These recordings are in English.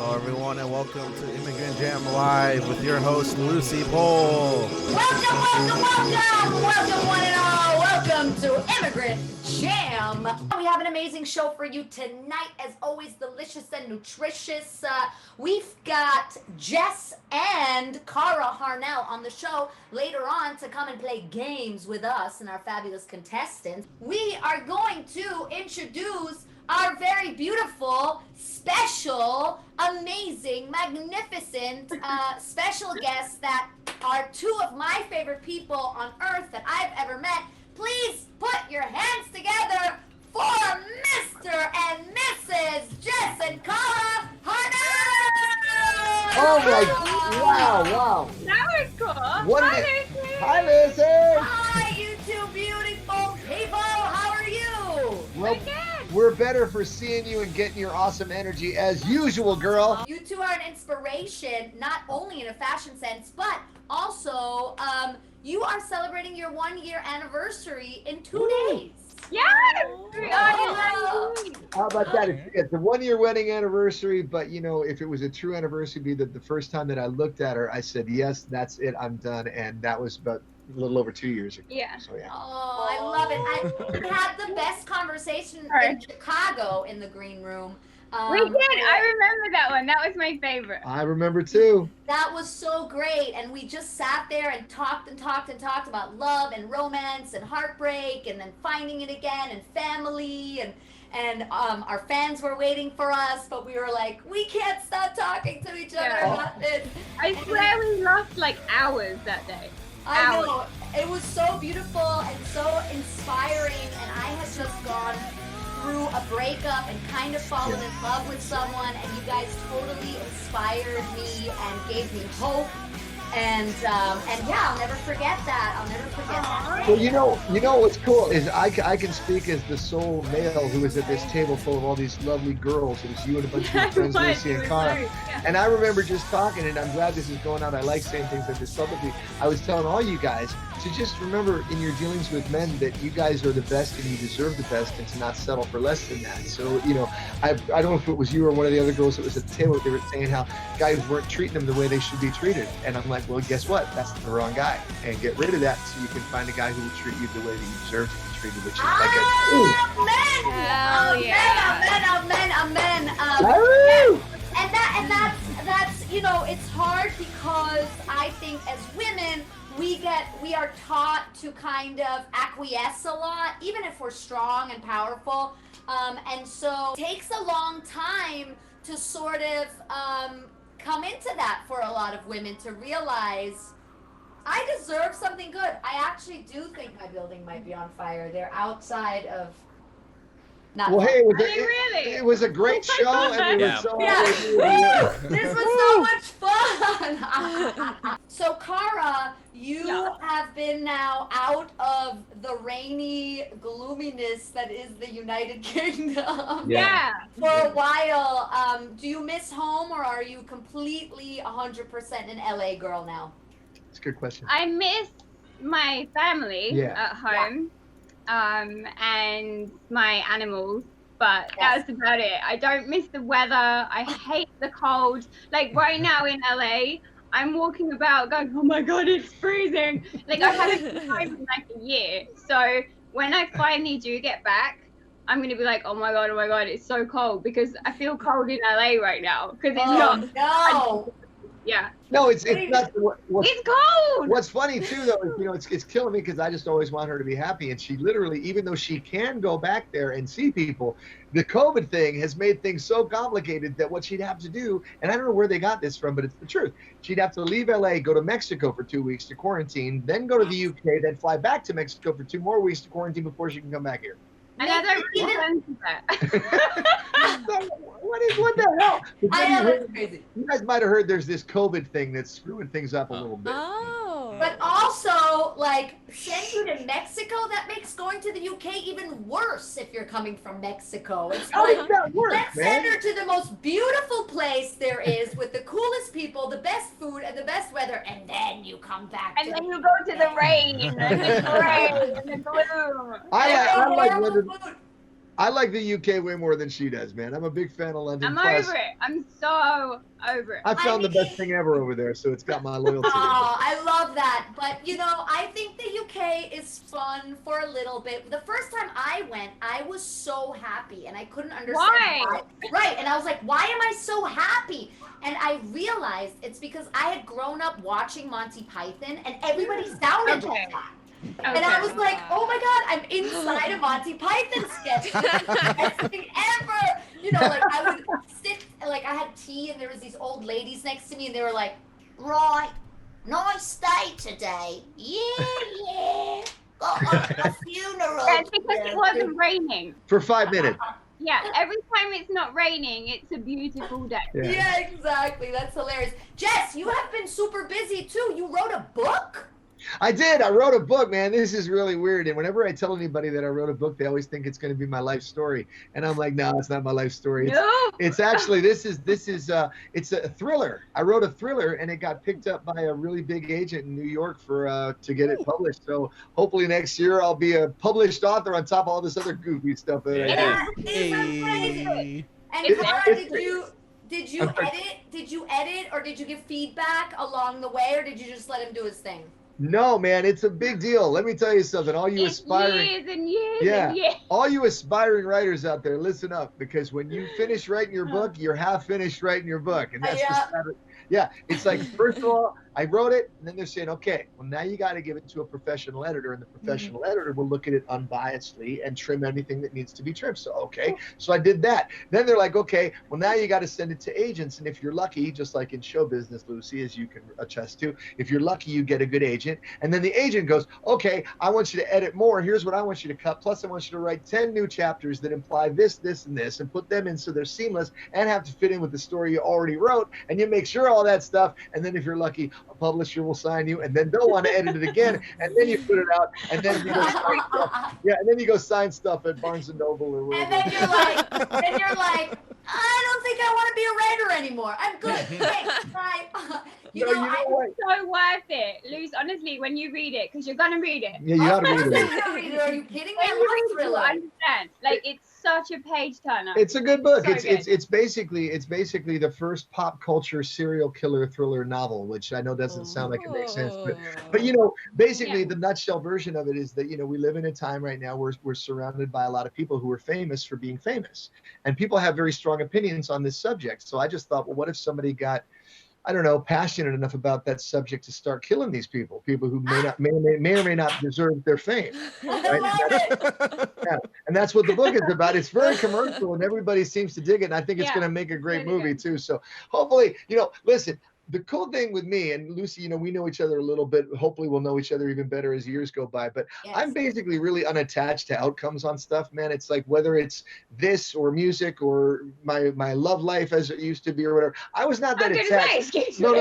Hello, everyone, and welcome to Immigrant Jam Live with your host, Lucie, Pohl. Welcome, one and all. Welcome to Immigrant Jam. We have an amazing show for you tonight, as always, delicious and nutritious. We've got Jess and Cara Harnell on the show later on to come and play games with us and our fabulous contestants. We are going to introduce our very beautiful, special, amazing, magnificent, special guests that are two of my favorite people on earth that I've ever met. Please put your hands together for Mr. and Mrs. Jess and Cara Harnell! Oh my, wow. That was cool. What Hi, is it? Lucie. Hi, Lucie. Hi, you two beautiful people. How are you? Well, we're better for seeing you and getting your awesome energy as usual, girl. You two are an inspiration, not only in a fashion sense, but also you are celebrating your 1-year anniversary in 2 days. Yes! How about that? It's a 1-year wedding anniversary, but you know, if it was a true anniversary, it'd be the first time that I looked at her, I said, yes, that's it, I'm done. And that was about a little over 2 years ago. Yeah. So yeah. Oh, I love it. I had the best conversation in Chicago in the green room. We did. I remember that one. That was my favorite. I remember too. That was so great, and we just sat there and talked about love and romance and heartbreak, and then finding it again, and family, and our fans were waiting for us, but we were like, we can't stop talking to each other about this. I swear we lost like hours that day. I know. It was so beautiful and so inspiring, and I had just gone through a breakup and kind of fallen in love with someone, and you guys totally inspired me and gave me hope. And yeah, I'll never forget that. I'll never forget that. Well, you know what's cool is I can speak as the sole male who was at this table full of all these lovely girls. It was you and a bunch of your friends, Lucie and Cara. And I remember just talking, and I'm glad this is going out. I like saying things like this publicly. I was telling all you guys to just remember in your dealings with men that you guys are the best and you deserve the best, and to not settle for less than that. So, you know, I don't know if it was you or one of the other girls that was at the table, they were saying how guys weren't treating them the way they should be treated. And I'm like, well, guess what? That's the wrong guy. And get rid of that so you can find a guy who will treat you the way that you deserve to be treated, which is like a... Amen! And that's, you know, it's hard because I think as women, we are taught to kind of acquiesce a lot, even if we're strong and powerful. And so it takes a long time to sort of come into that for a lot of women, to realize I deserve something good. I actually do think my building might be on fire. They're outside of... Well, hey, it was a great show. And it was so this was so much fun. So, Cara, you have been now out of the rainy gloominess that is the United Kingdom. Yeah. For a while. Do you miss home, or are you completely 100% an LA girl now? It's a good question. I miss my family at home. And my animals, but that's about it. I don't miss the weather. I hate the cold. Like right now in LA, I'm walking about going, oh my God, it's freezing. Like I haven't been home in like a year. So when I finally do get back, I'm going to be like, oh my God, it's so cold, because I feel cold in LA right now. Because it's not. No. Yeah. No, it's not. It's cold. What's funny too, though, is, you know, it's killing me because I just always want her to be happy, and she literally, even though she can go back there and see people, the COVID thing has made things so complicated that what she'd have to do, and I don't know where they got this from, but it's the truth. She'd have to leave LA, go to Mexico for 2 weeks to quarantine, then go to the UK, then fly back to Mexico for 2 more weeks to quarantine before she can come back here. And I don't really that. What the hell? I know, that's crazy. You guys might have heard there's this COVID thing that's screwing things up a little bit. Oh. But also, like, send you to Mexico, that makes going to the UK even worse if you're coming from Mexico. It's like, let's send her to the most beautiful place there is with the coolest people, the best food, and the best weather, and then you come back. And then you go to the rain and the gray and the gloom. I like I like the UK way more than she does, man. I'm a big fan of London. I'm over it. I'm so over it. I found the best thing ever over there, so it's got my loyalty. Oh, I love that. But, you know, I think the UK is fun for a little bit. The first time I went, I was so happy, and I couldn't understand why. Right, and I was like, why am I so happy? And I realized it's because I had grown up watching Monty Python, and everybody sounded like that. Okay. And I was like, oh my God, I'm inside a Monty Python sketch. It's the best thing ever. You know, like I would sit, like I had tea and there was these old ladies next to me and they were like, right, nice day today. Yeah. Got a funeral. That's because it wasn't raining. For 5 minutes. Yeah, every time it's not raining, it's a beautiful day. Yeah, exactly. That's hilarious. Jess, you have been super busy too. You wrote a book? I did. I wrote a book, man. This is really weird. And whenever I tell anybody that I wrote a book, they always think it's going to be my life story. And I'm like, no, it's not my life story. It's actually, it's a thriller. I wrote a thriller and it got picked up by a really big agent in New York to get it published. So hopefully next year I'll be a published author on top of all this other goofy stuff that I do. Hey. And Cara, did you edit or did you give feedback along the way or did you just let him do his thing? No, man, it's a big deal. Let me tell you something. All you aspiring, years and years. All you aspiring writers out there, listen up, because when you finish writing your book, you're half finished writing your book, and that's it's like, first of all, I wrote it, and then they're saying, okay, well, now you got to give it to a professional editor, and the professional editor will look at it unbiasedly and trim anything that needs to be trimmed. So, okay, so I did that. Then they're like, okay, well, now you got to send it to agents, and if you're lucky, just like in show business, Lucie, as you can attest to, if you're lucky, you get a good agent, and then the agent goes, okay, I want you to edit more. Here's what I want you to cut. Plus, I want you to write 10 new chapters that imply this, this, and this, and put them in so they're seamless and have to fit in with the story you already wrote, and you make sure all that stuff, and then if you're lucky, a publisher will sign you, and then they'll want to edit it again, and then you put it out, and then you go sign stuff. Yeah, and then you go sign stuff at Barnes and Noble or whatever. And then you're like, I don't think I want to be a writer anymore. I'm good. Thanks. Bye. You know it's so worth it, Luce. Honestly, when you read it, because you're gonna read it. Yeah, you gotta read it. Are you kidding me? When you read it, you understand. Like it's such a page turner. It's a good book. It's basically the first pop culture serial killer thriller novel, which I know doesn't sound like it makes sense, but you know, basically the nutshell version of it is that, you know, we live in a time right now where we're surrounded by a lot of people who are famous for being famous, and people have very strong opinions on this subject. So I just thought, well, what if somebody got, I don't know, passionate enough about that subject to start killing these people who may or may not deserve their fame. Right? And that's what the book is about. It's very commercial and everybody seems to dig it. And I think it's going to make a great movie too. So hopefully, you know, listen, the cool thing with me and Lucie, you know, we know each other a little bit. Hopefully we'll know each other even better as years go by. But I'm basically really unattached to outcomes on stuff, man. It's like whether it's this or music or my love life as it used to be or whatever. I was not that attached. No.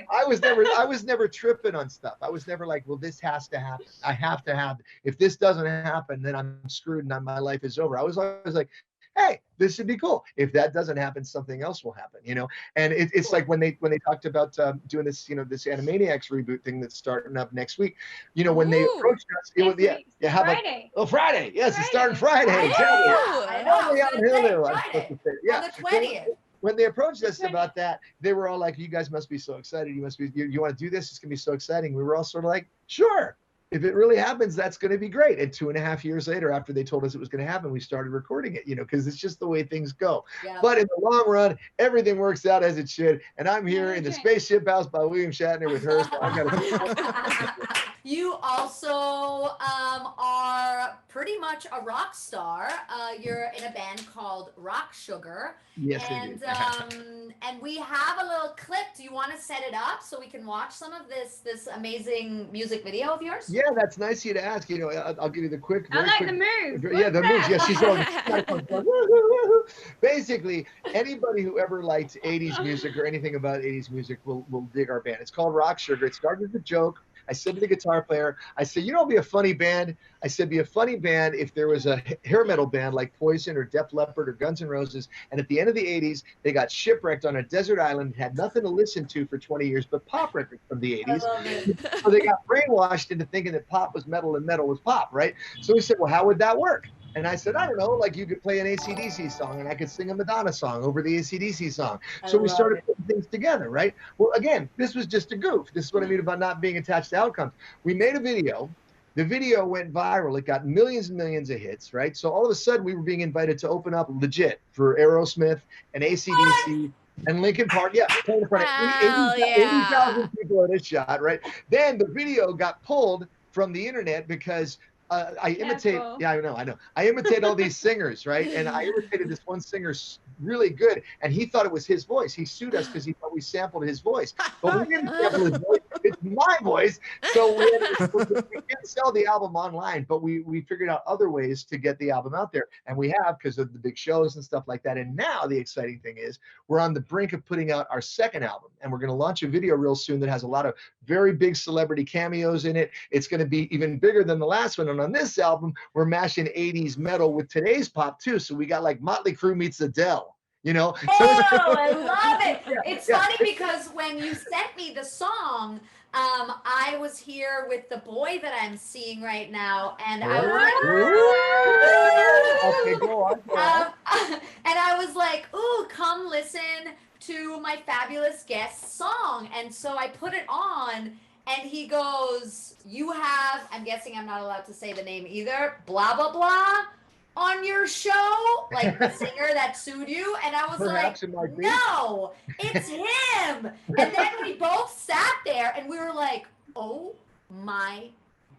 I was never tripping on stuff. I was never like, well, this has to happen. I have to have. If this doesn't happen, then I'm screwed and my life is over. I was always like, hey, this should be cool. If that doesn't happen, something else will happen, you know? And it's like when they talked about doing this, you know, this Animaniacs reboot thing that's starting up next week, you know, when they approached us, it was, how about Friday? Yes, it's starting Friday. I know. On the 20th. When they approached us about that, they were all like, you guys must be so excited. You want to do this? It's going to be so exciting. We were all sort of like, sure. If it really happens, that's going to be great. And 2.5 years later, after they told us it was going to happen, we started recording it, you know, because it's just the way things go. Yeah. But in the long run, everything works out as it should. And I'm here in the Spaceship House by William Shatner with her. So I got You also are pretty much a rock star. You're in a band called Rock Sugar. Yes, and we have a little clip. Do you want to set it up so we can watch some of this amazing music video of yours? Yeah, that's nice of you to ask. You know, I'll give you the quick. I like the moves. Yeah, the moves. Yeah, she's going. Basically, anybody who ever liked 80s music or anything about 80s music will dig our band. It's called Rock Sugar. It started as a joke. I said to the guitar player, I said, you know, it'd be a funny band. I said, be a funny band if there was a hair metal band like Poison or Def Leppard or Guns N' Roses. And at the end of the 80s, they got shipwrecked on a desert island, had nothing to listen to for 20 years but pop records from the 80s. I love it. So they got brainwashed into thinking that pop was metal and metal was pop, right? So we said, well, how would that work? And I said, I don't know, like you could play an AC/DC song and I could sing a Madonna song over the AC/DC song. So we started putting things together, right? Well, again, this was just a goof. This is what I mean about not being attached to outcomes. We made a video. The video went viral. It got millions and millions of hits, right? So all of a sudden we were being invited to open up legit for Aerosmith and AC/DC. And Linkin Park, yeah, in front of 80,000 people at a shot, right? Then the video got pulled from the internet because I imitate, yeah, I know. I imitate all these singers, right? And I imitated this one singer really good, and he thought it was his voice. He sued us because he thought we sampled his voice. But we didn't sample his voice. It's my voice. So we didn't sell the album online, but we figured out other ways to get the album out there. And we have, because of the big shows and stuff like that. And now the exciting thing is we're on the brink of putting out our second album. And we're going to launch a video real soon that has a lot of very big celebrity cameos in it. It's going to be even bigger than the last one. And on this album, we're mashing 80s metal with today's pop too. So we got like Motley Crue meets Adele. You know, oh, I love it. It's funny because when you sent me the song, I was here with the boy that I'm seeing right now, and I was like, okay, go on. and I was like, ooh, come listen to my fabulous guest song. And so I put it on, and he goes, you have, I'm guessing I'm not allowed to say the name either, blah, blah, blah, on your show, like the singer that sued you. And I was Perhaps like, no, it's him. And then we both sat there and we were like, oh my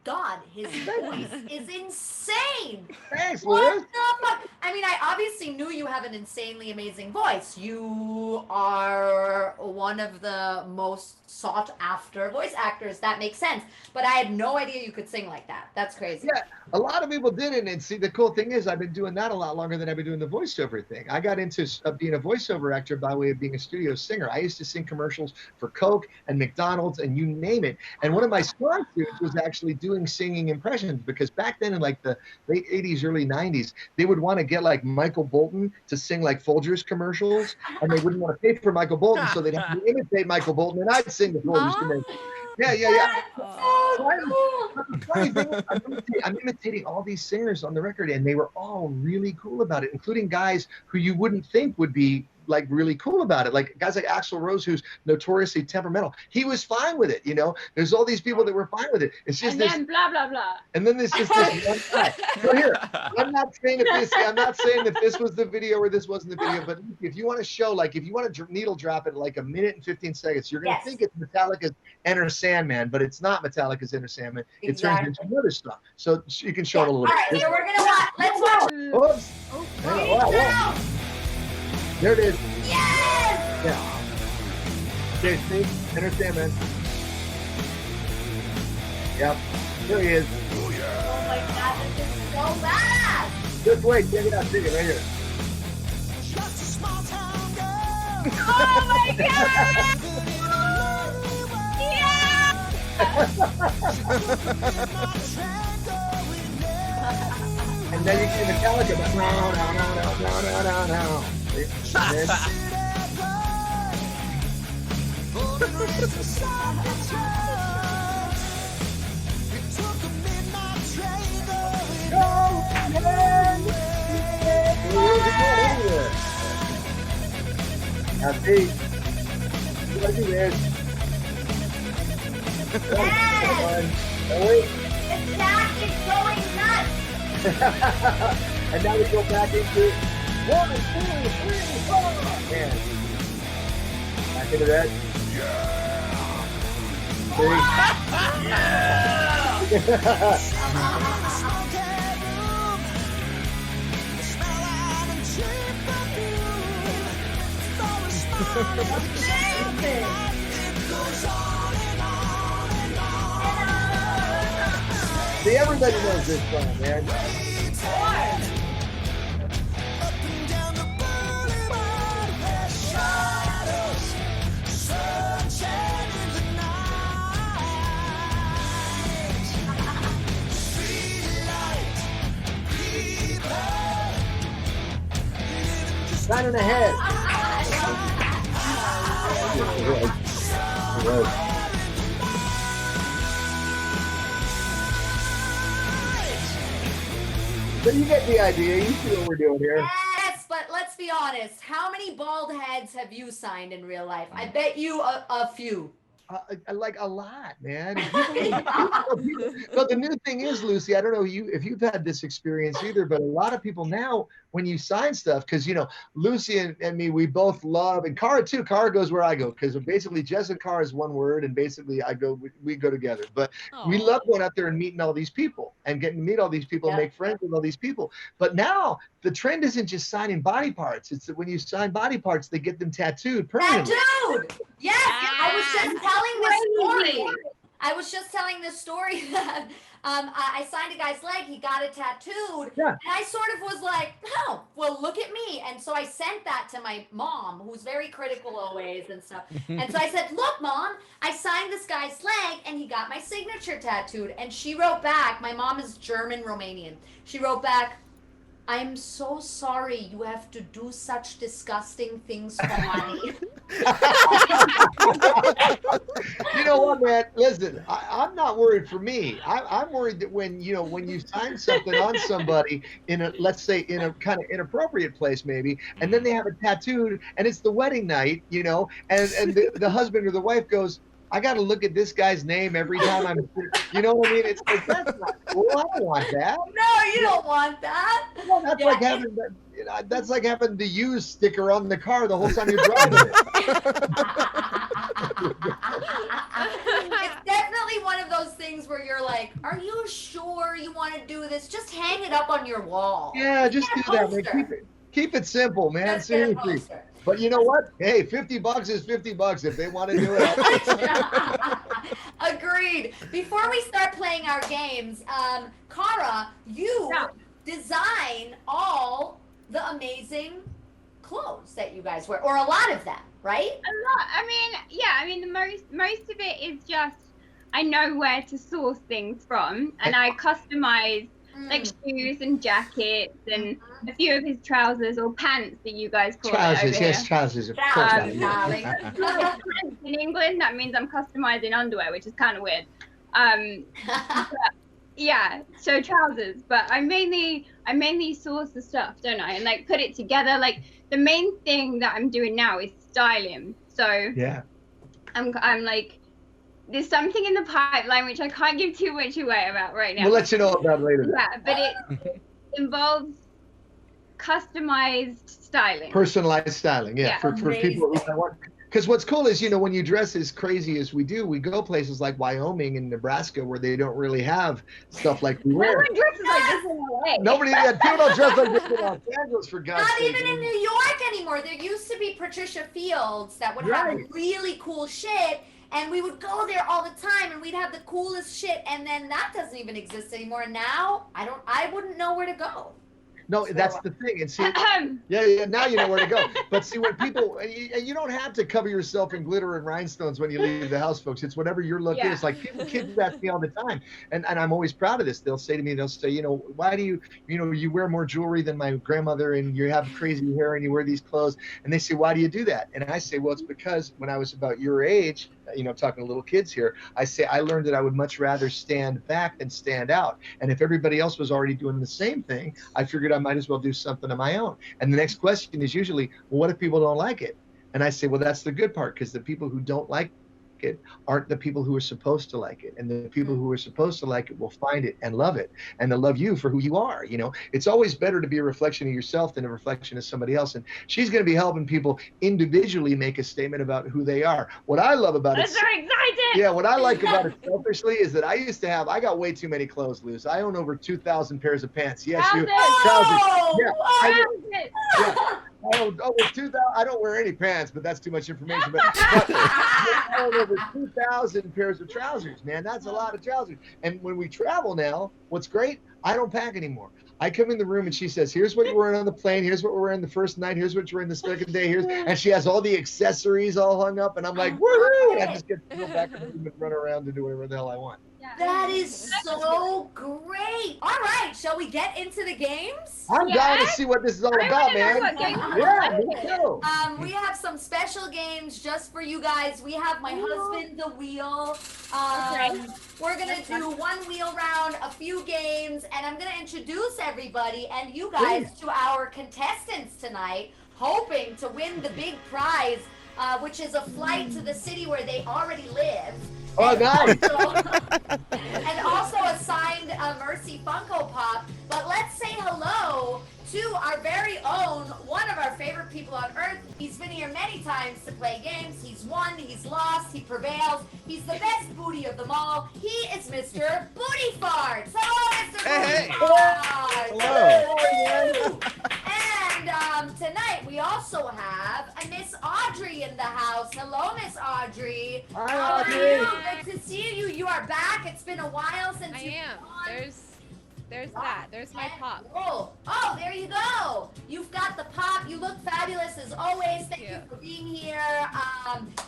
God, his voice is insane. Thanks, what Liz. the fuck? I mean, I obviously knew you have an insanely amazing voice. You are one of the most sought after voice actors. That makes sense. But I had no idea you could sing like that. That's crazy. Yeah, a lot of people didn't. And see, the cool thing is I've been doing that a lot longer than I've been doing the voiceover thing. I got into being a voiceover actor by way of being a studio singer. I used to sing commercials for Coke and McDonald's and you name it. And one of my strong suits was actually doing singing impressions, because back then in like the late 80s, early 90s, they would want to get like Michael Bolton to sing like Folgers commercials, and they wouldn't want to pay for Michael Bolton, so they'd have to imitate Michael Bolton, and I'd sing the Folgers commercials. Yeah. I'm imitating all these singers on the record, and they were all really cool about it, including guys who you wouldn't think would be like really cool about it, like guys like Axl Rose, who's notoriously temperamental. He was fine with it, you know. There's all these people that were fine with it. It's just and then blah blah blah. And then there's just this one guy. So here, I'm not saying that this was the video or this wasn't the video, but if you want to show, like, if you want to needle drop it like a minute and 15 seconds, you're gonna think it's Metallica's Enter Sandman, but it's not Metallica's Enter Sandman. It turns into another stuff. So you can show it a little bit. All right, so we're gonna watch. Let's watch. Oops. Wow. There it is. Yes! Yeah. Okay, see? Enter Sandman. Yep. There he is. Oh my God, this is so bad! Just wait, check it out. Take it right here. Oh my God! And then you see Metallica, but no. Now see, what do this? Wait. The cat is going nuts! And now we go back into 1, 2, 3, 4. Man. Back into that. See, everybody knows this song, man. 9 and a head. So you get the idea. You see what we're doing here. Yes, but let's be honest. How many bald heads have you signed in real life? I bet you a few. Like a lot, man. But the new thing is, Lucie, I don't know if you've had this experience either, but a lot of people now, when you sign stuff, because Lucie and me, we both love, and Cara too. Cara goes where I go, because basically Jess and Cara is one word, and basically we go together. But we love going out there and meeting all these people and getting to meet all these people and make friends with all these people. But now the trend isn't just signing body parts. It's that when you sign body parts, they get them tattooed permanently. Tattooed! Yes, I was just telling this story. I was just telling this story that I signed a guy's leg. He got it tattooed. Yeah. And I sort of was like, oh, well, look at me. And so I sent that to my mom, who's very critical always and stuff. And so I said, look, Mom, I signed this guy's leg and he got my signature tattooed. And she wrote back, my mom is German-Romanian. She wrote back, I'm so sorry you have to do such disgusting things for money. You know what, man? Listen, I'm not worried for me. I'm worried that when you sign something on somebody let's say in a kind of inappropriate place maybe, and then they have it tattooed and it's the wedding night, and the husband or the wife goes, I got to look at this guy's name every time I'm, you know what I mean? It's like, that's not cool. I don't want that. No, you don't want that. Well, that's like having that's like having the "use" sticker on the car the whole time you're driving it. It's definitely one of those things where you're like, are you sure you want to do this? Just hang it up on your wall. Yeah, just do that, man. Keep it simple, man. Just get a Seriously. poster. But you know what? Hey, $50 is $50 if they want to do it. Agreed. Before we start playing our games, Cara, you design all the amazing clothes that you guys wear, or a lot of them, right? A lot. I mean, the most of it is just I know where to source things from, and I customize like shoes and jackets and a few of his trousers or pants that you guys call trousers. It Yes, trousers. Of course. Darling. In England, that means I'm customizing underwear, which is kind of weird. Yeah, so trousers, but I mainly source the stuff, don't I? And like put it together. Like the main thing that I'm doing now is styling. So yeah, I'm like, there's something in the pipeline which I can't give too much away about right now. We'll let you know about later. Yeah, but it involves customized styling. Personalized styling, yeah. For people who want. Because what's cool is, when you dress as crazy as we do, we go places like Wyoming and Nebraska where they don't really have stuff like we wear. No one dresses like this in LA. People don't dress like this in Los Angeles, for God's sake. Not even in New York anymore. There used to be Patricia Fields that would have really cool shit, and we would go there all the time, and we'd have the coolest shit, and then that doesn't even exist anymore. And now I wouldn't know where to go. No, that's the thing. And see, yeah, now you know where to go. But see, when people, you don't have to cover yourself in glitter and rhinestones when you leave the house, folks. It's whatever your look is. Like kids ask me all the time, and I'm always proud of this. They'll say to me, why do you wear more jewelry than my grandmother, and you have crazy hair, and you wear these clothes, and they say, why do you do that? And I say, well, it's because when I was about your age, I'm talking to little kids here, I say I learned that I would much rather stand back than stand out. And if everybody else was already doing the same thing, I figured I might as well do something of my own. And the next question is usually, well, what if people don't like it? And I say, well, that's the good part, because the people who don't like it aren't the people who are supposed to like it, and the people who are supposed to like it will find it and love it, and they'll love you for who you are. It's always better to be a reflection of yourself than a reflection of somebody else. And she's going to be helping people individually make a statement about who they are. What I love about it, I'm so excited. Yeah, what I like about it selfishly is that I got way too many clothes, Luce. I own over 2,000 pairs of pants. Yes, trousers. Yeah. I don't wear any pants, but that's too much information. But I own over 2,000 pairs of trousers, man. That's a lot of trousers. And when we travel now, what's great, I don't pack anymore. I come in the room and she says, here's what you're wearing on the plane. Here's what we're wearing the first night. Here's what you're wearing the second day. And she has all the accessories all hung up. And I'm like, woohoo! And I just get to go back in the room and run around and do whatever the hell I want. Yeah. That is so great. All right, shall we get into the games? I'm down to see what this is all about, man. Yeah, me too. We have some special games just for you guys. We have my husband, the wheel. We're gonna do one wheel round, a few games, and I'm gonna introduce everybody and you guys to our contestants tonight, hoping to win the big prize, which is a flight to the city where they already live. Oh, nice. And also a signed Mercy Funko Pop. But let's say hello to our very own, one of our favorite people on earth. He's been here many times to play games. He's won, he's lost, he prevails. He's the best booty of them all. He is Mr. Booty Farts. Hello, Mr. Booty Farts. Hello. And tonight we also have a Miss Audrey in the house. Hello, Miss Audrey. Hi, How are Audrey. you? Good to see you. You are back. It's been a while since you've gone. There's that. There's my pop. Oh, there you go. You've got the pop. You look fabulous as always. Thank you for being here.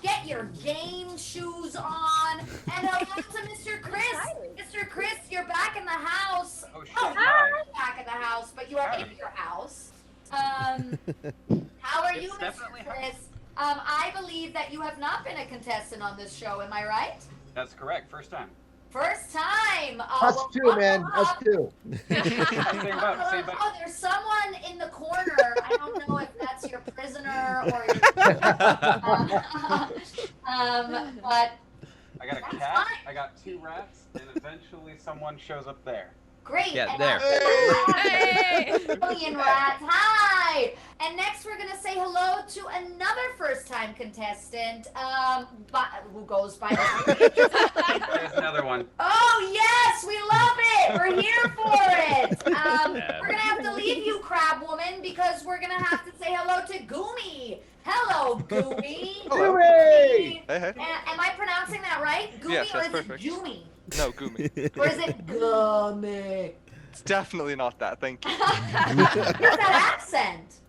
Get your game shoes on. And hello to Mr. Chris. Mr. Chris, you're back in the house. Oh, shit. You're back in the house, but you are in your house. How are you, Mr. Chris? I believe that you have not been a contestant on this show. Am I right? That's correct. First time. First time. Us too, man. Us too. Same boat. Oh, there's someone in the corner. I don't know if that's your prisoner or your but I got a cat. I got 2 rats, and eventually someone shows up there. great. Yeah, and there. Hey! Million rats. Hi. And next we're gonna say hello to another first-time contestant, who goes by. There's another one. Oh yes, we love it. We're here for it. We're gonna have to leave you, Crab Woman, because we're gonna have to say hello to Goomy. Hello, Goomy. Goomy. Hey. Am I pronouncing that right? Goomy, Yes, or that's is perfect. it Goomy? No, Gumi. Or is it Gummy? It's definitely not that. Thank you. What's that accent?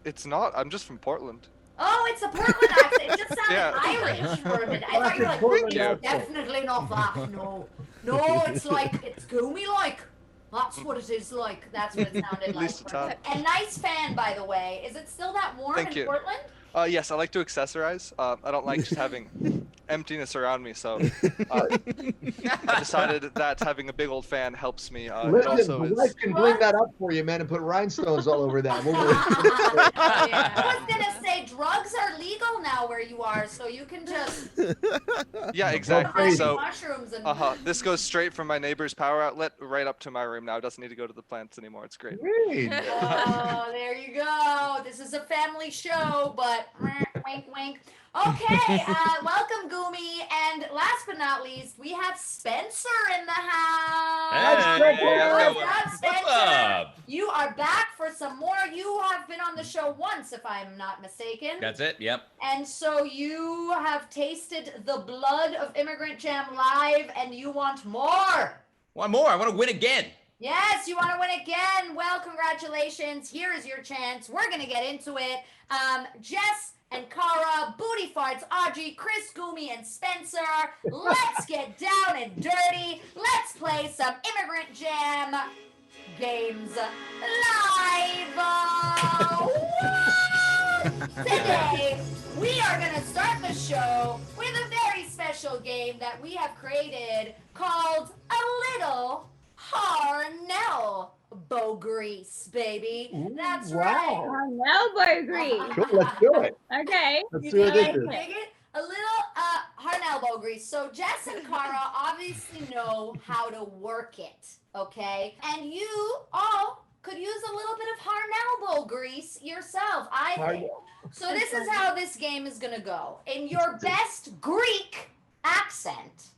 It's not. I'm just from Portland. Oh, it's a Portland accent. It just sounded Yeah. Irish for a minute. I thought you were like, Portland it's accent. definitely not that. No, it's like, it's Goomy like. That's what it is like. That's what it sounded At like. least it's hot. And nice fan, by the way. Is it still that warm Thank in you. Portland? Yes, I like to accessorize. I don't like just having emptiness around me, so I decided that having a big old fan helps me. It Listen, also the is. wife can bling that up for you, man, and put rhinestones all over that. I was gonna say drugs are legal now where you are, so you can just Yeah, exactly. crazy. So, mushrooms and. this goes straight from my neighbor's power outlet right up to my room now. It doesn't need to go to the plants anymore. It's great. Great. Oh, there you go. This is a family show, but wink, wink. Okay, welcome, Goomy. And last but not least, we have Spencer in the house. Hey, Spencer? up? You are back for some more. You have been on the show once, if I'm not mistaken. That's it. Yep. And so you have tasted the blood of Immigrant Jam Live, and you want more. One more. I want to win again. Yes, you want to win again. Well, congratulations. Here is your chance. We're going to get into it. Jess and Cara, Booty Farts, Audrey, Chris, Goomy, and Spencer. Let's get down and dirty. Let's play some Immigrant Jam games live. Today, we are going to start the show with a very special game that we have created called A Little Harnell Bow Grease, baby. Ooh, That's wow. right. Elbow grease. Cool, let's do it. Okay. Let's You see what dig this it? is. Dig it? A little Harnell bow grease. So Jess and Cara obviously know how to work it, okay? And you all could use a little bit of Harnell bow grease yourself, I think. So this is how this game is gonna go. In your best Greek accent,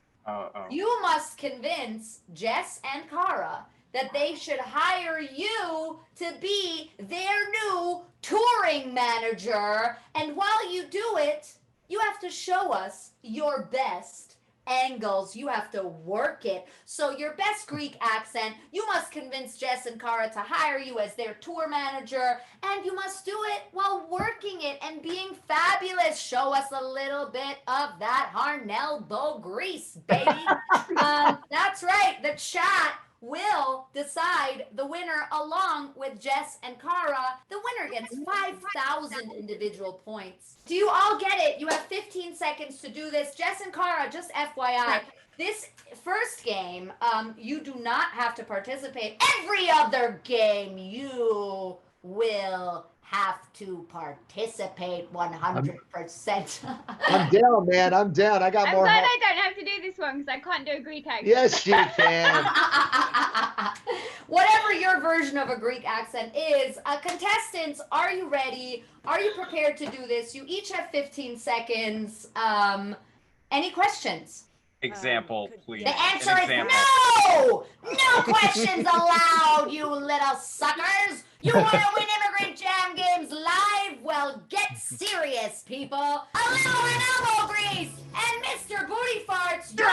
you must convince Jess and Cara that they should hire you to be their new touring manager. And while you do it, you have to show us your best angles. You have to work it. So your best Greek accent, you must convince Jess and Cara to hire you as their tour manager, and you must do it while working it and being fabulous. Show us a little bit of that Harnell bow grease, baby. That's right. The chat will decide the winner along with Jess and Cara. The winner gets 5,000 individual points. Do you all get it? You have 15 seconds to do this. Jess and Cara, just FYI, this first game, you do not have to participate. Every other game, you will have to participate 100%. I'm down, man. I'm down. I got I'm more. glad I don't have to do this one because I can't do a Greek accent. Yes, you can. Whatever your version of a Greek accent is, contestants, are you ready? Are you prepared to do this? You each have 15 seconds. Any questions? Example, please. The answer is no! No questions allowed, you little suckers! You want to win Immigrant Jam Games live? Well, get serious, people! A little elbow grease! And Mr. Booty Farts, you're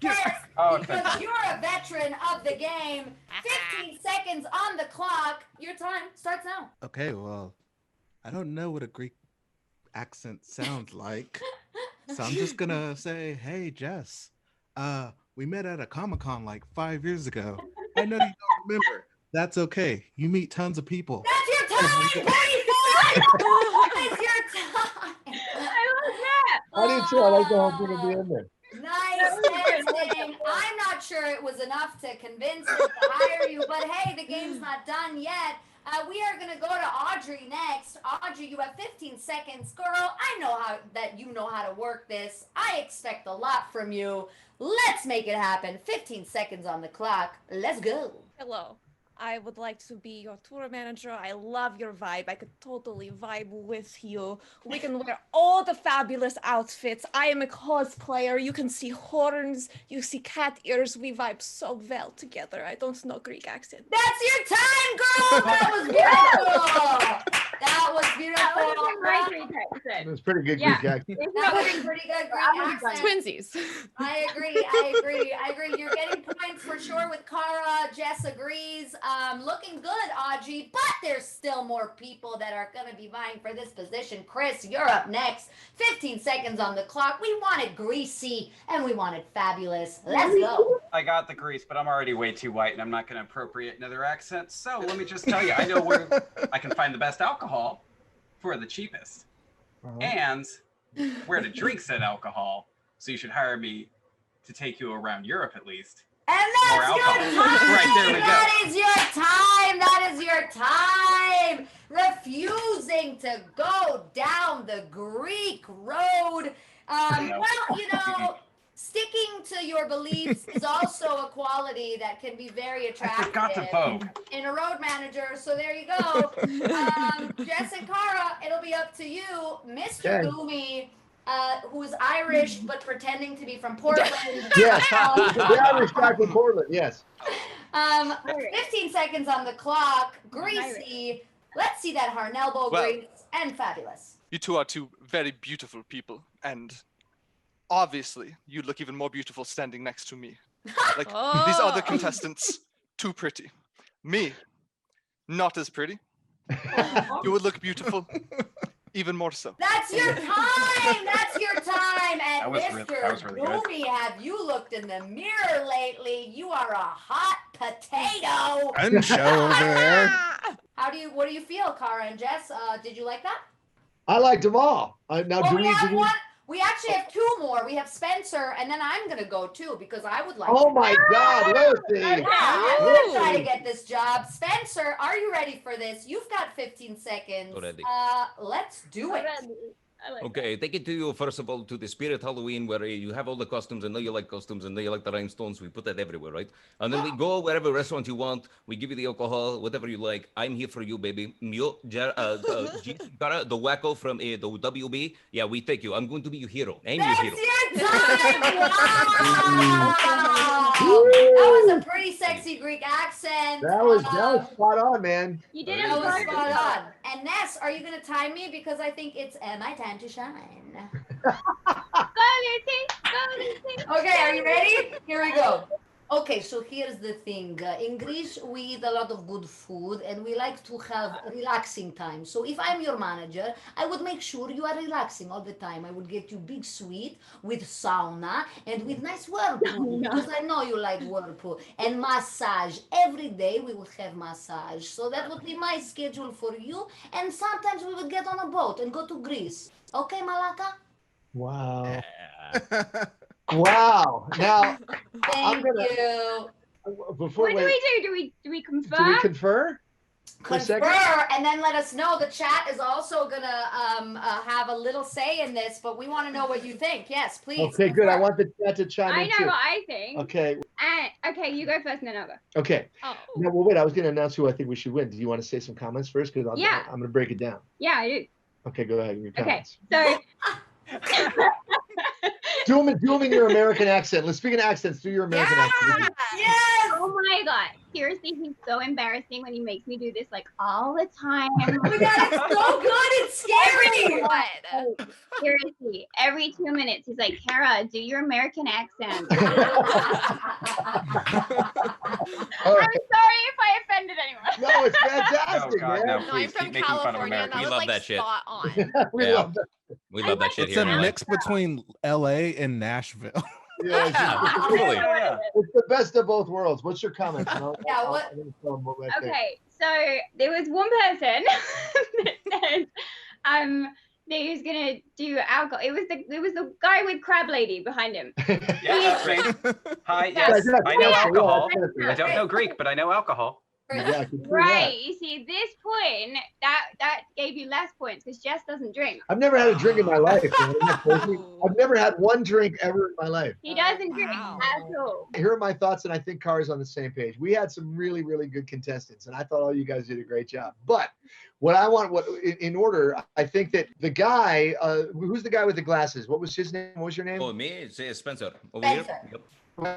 first because you're a veteran of the game. 15 seconds on the clock. Your time starts now. Okay, well, I don't know what a Greek accent sounds like. So I'm just gonna say, hey, Jess, we met at a Comic-Con like 5 years ago. I know you don't remember. That's okay. You meet tons of people. That's your time, Booty Farts! That is your time! I love that! I did too. I like the whole thing to be in there. Nice dancing. I'm not sure it was enough to convince me to hire you, but hey, the game's not done yet. We are going to go to Audrey next. Audrey, you have 15 seconds. Girl, I know that you know how to work this. I expect a lot from you. Let's make it happen. 15 seconds on the clock. Let's go. Hello. I would like to be your tour manager. I love your vibe. I could totally vibe with you. We can wear all the fabulous outfits. I am a cosplayer. You can see horns. You see cat ears. We vibe so well together. I don't know Greek accent. That's your time, girl! That was beautiful! That was beautiful. That was my Greek accent. It was pretty good Greek accent. That was pretty good Greek accent. Twinsies. I agree. You're getting points for sure with Cara. Jess agrees. Looking good, Audrey, but there's still more people that are going to be vying for this position. Chris, you're up next. 15 seconds on the clock. We wanted greasy and we wanted fabulous. Let's go. I got the grease, but I'm already way too white and I'm not going to appropriate another accent. So let me just tell you, I know where I can find the best alcohol for the cheapest and where to drink said alcohol. So you should hire me to take you around Europe at least. And that's your time. Right, there we go. That is your time. That is your time. Refusing to go down the Greek road. Well, you know, sticking to your beliefs is also a quality that can be very attractive. I forgot to vote. In a road manager. So there you go. Jess and Cara, it'll be up to you. Mr. Goomy, who's Irish but pretending to be from Portland. Yes, the Irish guy from Portland, yes. 15 seconds on the clock. Greasy. Let's see that Harnell bow grease and fabulous. You two are two very beautiful people, and obviously you look even more beautiful standing next to me. Like these other contestants, too pretty. Me, not as pretty. You would look beautiful. Even more so. That's your time. That's your time. And Mr. Really Goomy, have you looked in the mirror lately? You are a hot potato. And show over there. What do you feel, Cara and Jess? Did you like that? I liked them all. We actually have two more. We have Spencer, and then I'm going to go too because I would like Oh my God, Lucie! Yeah, I'm going to try to get this job. Spencer, are you ready for this? You've got 15 seconds. Already. Let's do it. Okay, take it to you, first of all, to the Spirit Halloween, where you have all the costumes. I know you like costumes, and know you like the rhinestones. We put that everywhere, right? And then we go wherever restaurant you want. We give you the alcohol, whatever you like. I'm here for you, baby. The Wakko from the WB. Yeah, we take you. I'm going to be your hero. I'm your hero. Your time! Wow! That was a pretty sexy Greek accent. That was spot on, man. You did it. That was spot on. And Ness, are you going to time me? Because I think it's my time to shine. Lucie! Go, Lucie! Okay, are you ready? Here we go. Okay, so here's the thing. In Greece, we eat a lot of good food and we like to have relaxing time. So if I'm your manager, I would make sure you are relaxing all the time. I would get you big suite with sauna and with nice whirlpool because I know you like whirlpool and massage. Every day we would have massage. So that would be my schedule for you. And sometimes we would get on a boat and go to Greece. Okay, Malaka? Wow. Wow. Now, Thank you. Before What do we do? Do we confer? Do we confer? Confer, and then let us know. The chat is also gonna have a little say in this, but we want to know what you think. Yes, please. Okay, confer. good. I want the chat to chime in. I know too. what I think. Okay. Okay, you go first, and then I'll go. Okay. Oh. No, well, wait. I was going to announce who I think we should win. Do you want to say some comments first? Because I'm going to break it down. Yeah, I do. Okay, go ahead. Your comments. Okay, so. Do them in your American accent. Let's speak in accents. Do your American accent. Yes. Oh my god. Seriously, he's so embarrassing when he makes me do this like all the time. Oh my god, it's so good. It's scary. What? Seriously, every 2 minutes he's like, Cara, do your American accent. I'm sorry if I offended anyone. No, it's fantastic, Oh, God, man. no. No, I'm Please from keep making fun of California, and America. that We was love like that shit. spot on. We Yeah. love that. We love that shit It's here. a man. mix between LA and Nashville. Yeah, Yeah, totally. Yeah. it's the best of both worlds. What's your comment? Yeah, what- Okay, so there was one person that said that he was gonna do alcohol. It was the guy with crab lady behind him. Yeah, that's right. Hi, Yeah. yes, I know alcohol. Yeah. I don't know Greek, but I know alcohol. Yeah, I can see Right. You see, this point that gave you less points because Jess doesn't drink. I've never had a drink in my life. Man. Isn't that crazy? I've never had one drink ever in my life. He doesn't drink Wow. at all. Here are my thoughts, and I think Cara's on the same page. We had some really, really good contestants, and I thought all you guys did a great job. But what I want, in order, I think that the guy, who's the guy with the glasses? What was his name? What was your name? Oh, me? It's Spencer. Over Spencer. here. Yep.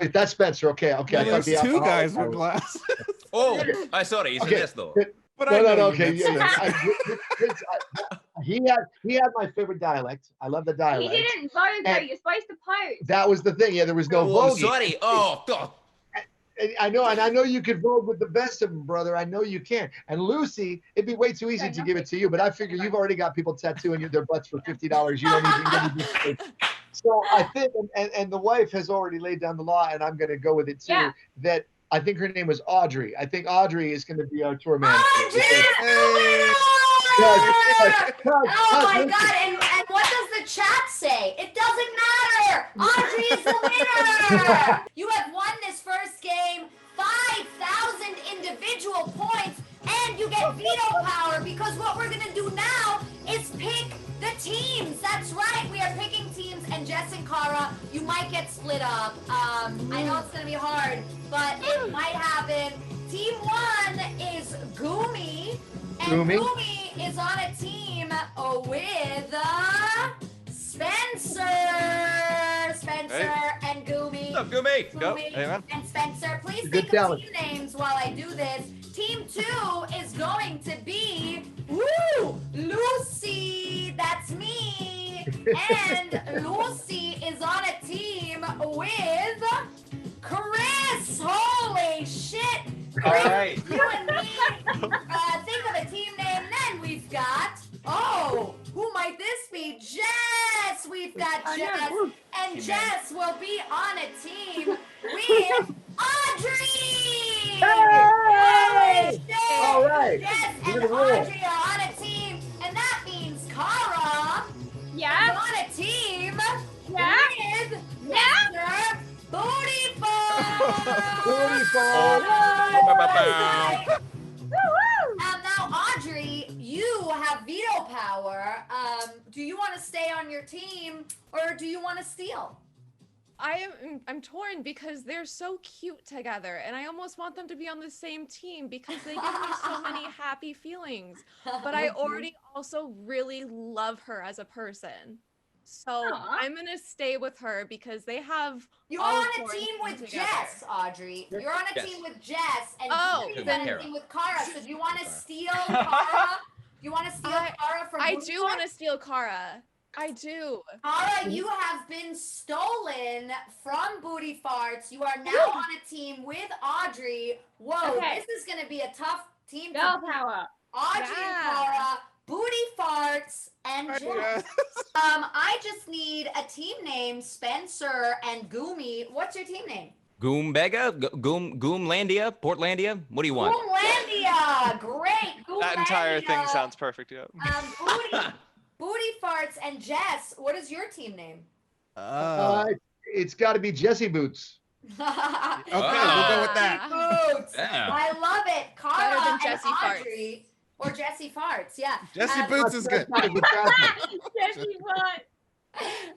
Wait, that's Spencer. Okay. Well, I thought there's the two alcoholic guys guy with was- glasses. Oh, sorry. It's Okay. this though. But No, I know okay. you meant Yeah, he had my favorite dialect. I love the He dialect. didn't vote though. And- You're supposed to vote. That was the thing. Yeah, there was no Oh, I'm voting. sorry. Oh, God. And I know you could vote with the best of them, brother. I know you can. And Lucie, it'd be way too easy to give it to you, but I figure you've already got people tattooing their butts for $50. You don't even need to. So I think, and the wife has already laid down the law, and I'm going to go with it too. Yeah. That I think her name was Audrey. I think Audrey is going to be our tour manager. Oh my god, and what does the chat say? It doesn't matter! Audrey is the winner! You have won this first game, 5,000 individual points, and you get veto power because what we're gonna do now is pick the teams. That's right, we are picking teams, and Jess and Cara, you might get split up. I know it's gonna be hard, but it might happen. Team 1 is Gumi. And Gumi. Gumi is on a team with Spencer. And Gumi. What's up, Gumi? Gumi Hey, man. and Spencer. Please Good think of talent. team names while I do this. Team 2 is going to be Lucie. That's me. And Lucie is on a team with Chris. Holy shit. All right. You and me think of a team name. Then we've got, who might this be? Jess. We've got Jess. And Jess will be on a team with Audrey. Hey! Shit. All right. Jess We're and gonna roll. Audrey are on a team. And that means Cara is Yeah. on a team Yeah. with Yeah. Mr. Booty Ball. Booty Ball. Now, Audrey, you have veto power. Do you want to stay on your team or do you want to steal? I'm torn because they're so cute together, and I almost want them to be on the same team because they give me so many happy feelings. But I already also really love her as a person. So Aw. I'm gonna stay with her because they have. You're all on a four team with together. Jess, Audrey. You're on a Yes. team with Jess, and Oh, Booty's then- on a team with Cara. So do you want to Cara. steal Cara? You want to steal Cara from I Booty do Ball? want to steal Cara. I do. Cara, you have been stolen from Booty Farts. You are now on a team with Audrey. Whoa, this is going to be a tough team. Girl power. Audrey and Cara, Booty Farts, and Jess. I just need a team name, Spencer and Goomy. What's your team name? Goombega? Goomlandia? Portlandia? What do you want? Goomlandia! Great! Goomlandia. That entire thing sounds perfect, yeah. Booty Farts and Jess, what is your team name? It's got to be Jesse Boots. Okay, we'll go with that. Boots. Yeah. I love it. Cara Better than and Jesse Audrey. Or Jesse Farts, yeah. Jesse Boots is good. Jesse what?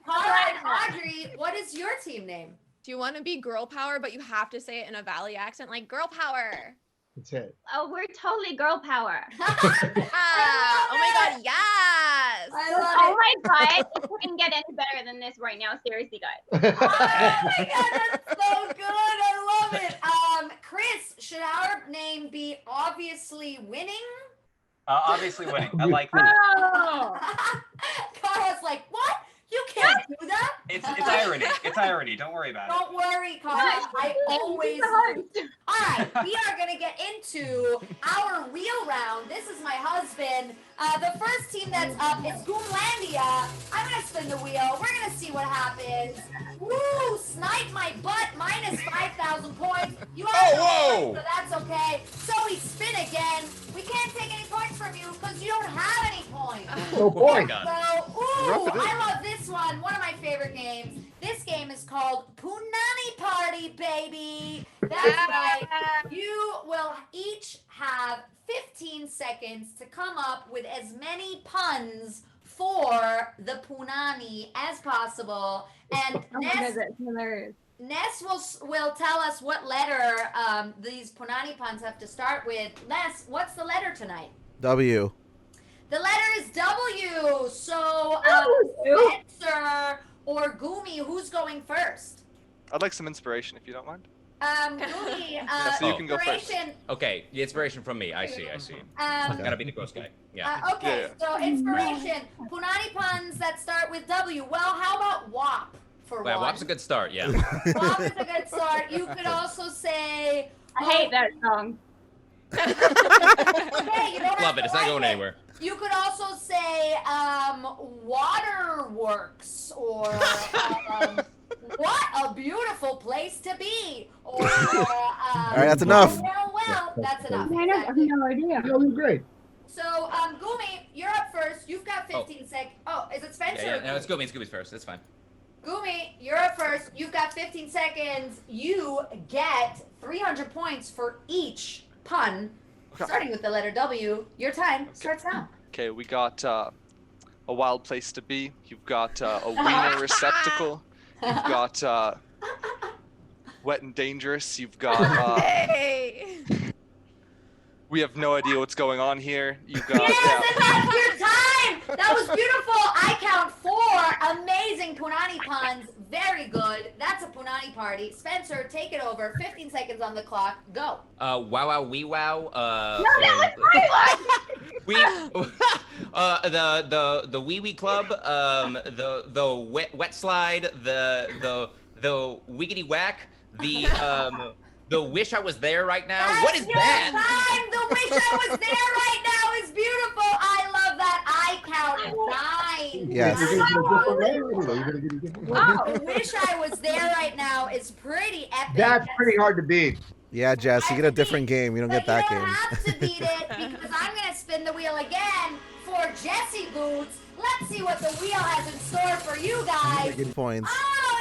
Cara and Audrey, what is your team name? Do you want to be girl power, but you have to say it in a Valley accent, like girl power? That's it. Oh, we're totally girl power. Oh my god, yes! I love Oh my god, it couldn't get any better than this right now. Seriously, guys. Oh my god, that's so good. I love it. Chris, should our name be obviously winning? Obviously winning. I like that. Oh! Cara's like, what? You can't do that. It's irony. It's irony. Don't worry about it. Don't worry, Cara. I always lose. All right, we are going to get into our wheel round. This is my husband. The first team that's up is Goomlandia. I'm going to spin the wheel. We're going to see what happens. Woo! Snipe my butt. Minus 5,000 points. You have whoa! so that's okay. So we spin again. We can't take any points from you because you don't have any points. No point. So, ooh, I love this one. One of my favorite games. This game is called Punani Party, baby. That's right. You will each have 15 seconds to come up with as many puns for the Punani as possible. And Ness will tell us what letter these Punani puns have to start with. Ness, what's the letter tonight? W. The letter is W. So, Spencer or Goomy, who's going first? I'd like some inspiration if you don't mind. Goomy, so you can go first. Okay, the inspiration from me. I see. Gotta be the gross guy. Yeah. Okay, so inspiration. Punani puns that start with W. Well, how about WAP for Well, one? WAP's a good start, yeah. WAP is a good start. You could also say... I hate that song. Okay, you don't Love it. It's not going anywhere. You could also say waterworks or what a beautiful place to be. Or all right, that's enough. Well, that's enough. I have no idea. No, you're great. So, Goomy, you're up first. You've got 15 seconds. Oh, is it Spencer? Yeah, no, it's Goomy's first. That's fine. Goomy, you're up first. You've got 15 seconds. You get 300 points for each pun. Starting with the letter W, your time starts now. Okay, we got a wild place to be. You've got a wiener receptacle. You've got wet and dangerous. You've got. Hey! We have no idea what's going on here. You've got. Yes, and that's your time! That was beautiful. I count 4 amazing Punani puns. Very good. That's a Punani party. Spencer, take it over. 15 seconds on the clock. Go. Wow, wee wow. No, that was my one! The wee wee club. The wet slide. The wiggity whack. The wish I was there right now. That's What is that? Time. The wish I was there right now is beautiful. I love that. I count 9. Yes. You're gonna get a different letter anyway. You're gonna get a different letter. The wish I was there right now is pretty epic. That's pretty hard to beat. Yeah, Jess, you get a different game. You don't get that game. game. You don't have to beat it because I'm going to spin the wheel again for Jesse Boots. Let's see what the wheel has in store for you guys. Good points. Oh,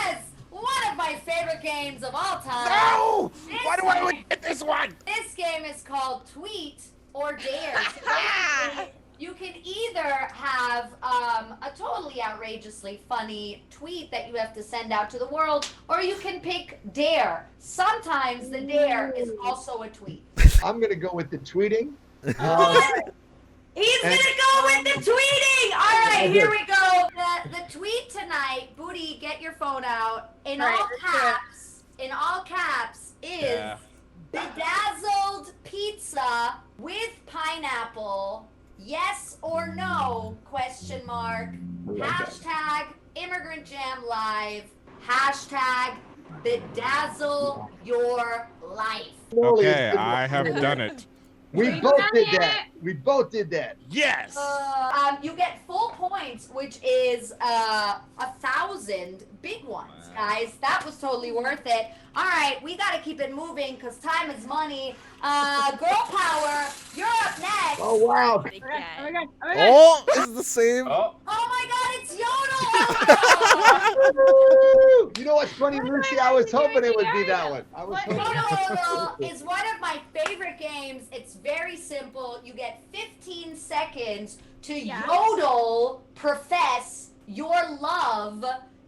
yes! One of my favorite games of all time. No! Why do I win this one? This game is called Tweet or Dare. So you can either have a totally outrageously funny tweet that you have to send out to the world, or you can pick Dare. Sometimes the Dare is also a tweet. I'm gonna go with the tweeting. He's gonna go with the tweeting! Alright, here we go. The tweet tonight, Booty, get your phone out. In all caps, is bedazzled pizza with pineapple. yes or no, question mark. Hashtag Immigrant Jam Live. Hashtag bedazzle your life. Okay, I have done it. We both did that. We both did that. Yes. You get full points, which is 1,000 big ones, guys. That was totally worth it. All right, we got to keep it moving because time is money. Girl power, you're up next. Oh wow. Oh, this is the same. Oh my God, it's Yodel! You know what's funny, Lucie? I was hoping it would be that one. I was hoping. Yodel is one of my favorite games. It's very simple. You get 15 seconds to yodel, profess your love.